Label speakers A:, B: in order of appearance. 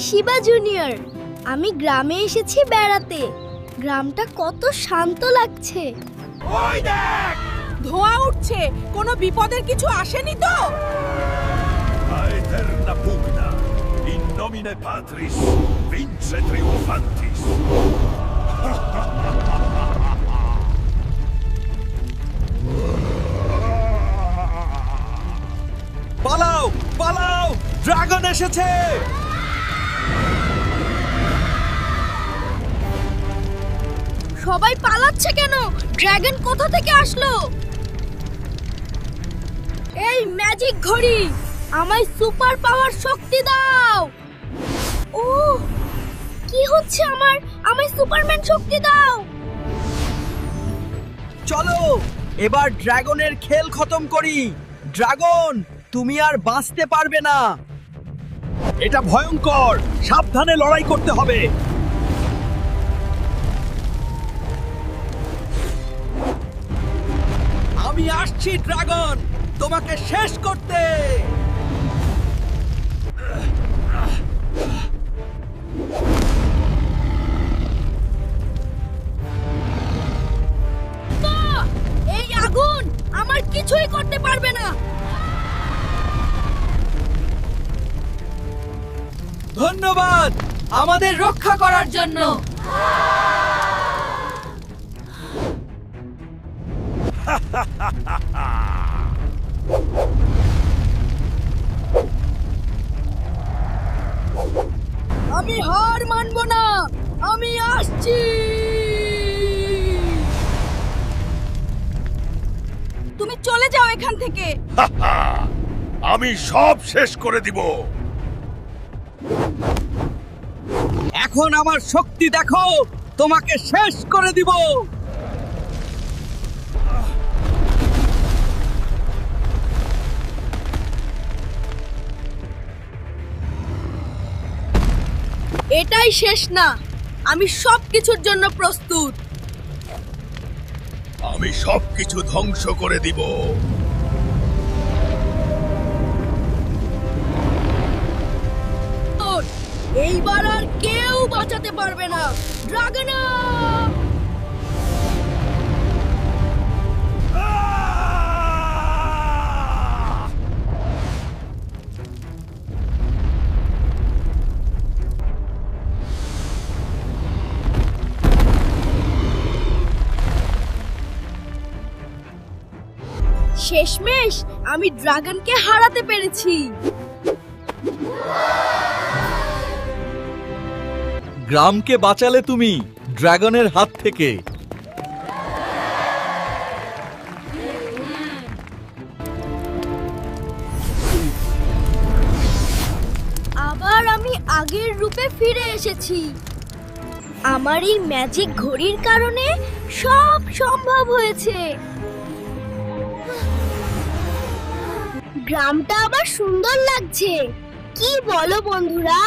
A: Shiba junior. আমি গ্রামে এসেছি বেড়াতে। গ্রামটা কত শান্ত লাগছে।
B: ওই দেখ, ধোঁয়া উঠছে। কোনো বিপদের কিছু আসেনি তো?
C: Aeterna pugna, in nomine Patris, vince triumphantis.
D: পালাও পালাও, ড্রাগন এসেছে।
A: সবাই পালাচ্ছে কেন? ড্রাগন কোথা থেকে আসলো? এই ম্যাজিক ঘড়ি, আমায় সুপার পাওয়ার শক্তি দাও। ও, কি হচ্ছে আমার? আমায় সুপারম্যান শক্তি দাও।
D: চলো এবার ড্রাগনের খেল খতম করি। ড্রাগন, তুমি আর বাঁচতে পারবে না। এটা ভয়ঙ্কর, সাবধানে লড়াই করতে হবে। আমি আসছি ড্রাগন, তোমাকে শেষ করতে।
A: না, এই আগুন আমার কিছুই করতে পারবে না।
D: ধন্যবাদ আমাদের রক্ষা করার জন্য।
A: আমি হার মানবো না। আমি আসছি। তুমি চলে যাও এখান থেকে।
C: আমি সব শেষ করে দিব।
D: এখন আমার শক্তি দেখো, তোমাকে শেষ করে দিব।
A: এটাই শেষ না। আমি সবকিছুর জন্য প্রস্তুত।
C: আমি সবকিছু ধ্বংস করে দিব।
A: এইবার আর কেউ বাঁচাতে পারবে না। ড্রাগন, শেষমেশ আমি ড্রাগনকে হারাতে পেরেছি।
D: গ্রামকে বাঁচালে তুমি ড্রাগনের হাত থেকে।
A: আবার আমি আগের রূপে ফিরে এসেছি। আমার এই ম্যাজিক ঘড়ির কারণে সব সম্ভব হয়েছে। গ্রামটা আবার সুন্দর লাগছে। কি বলো বন্ধুরা?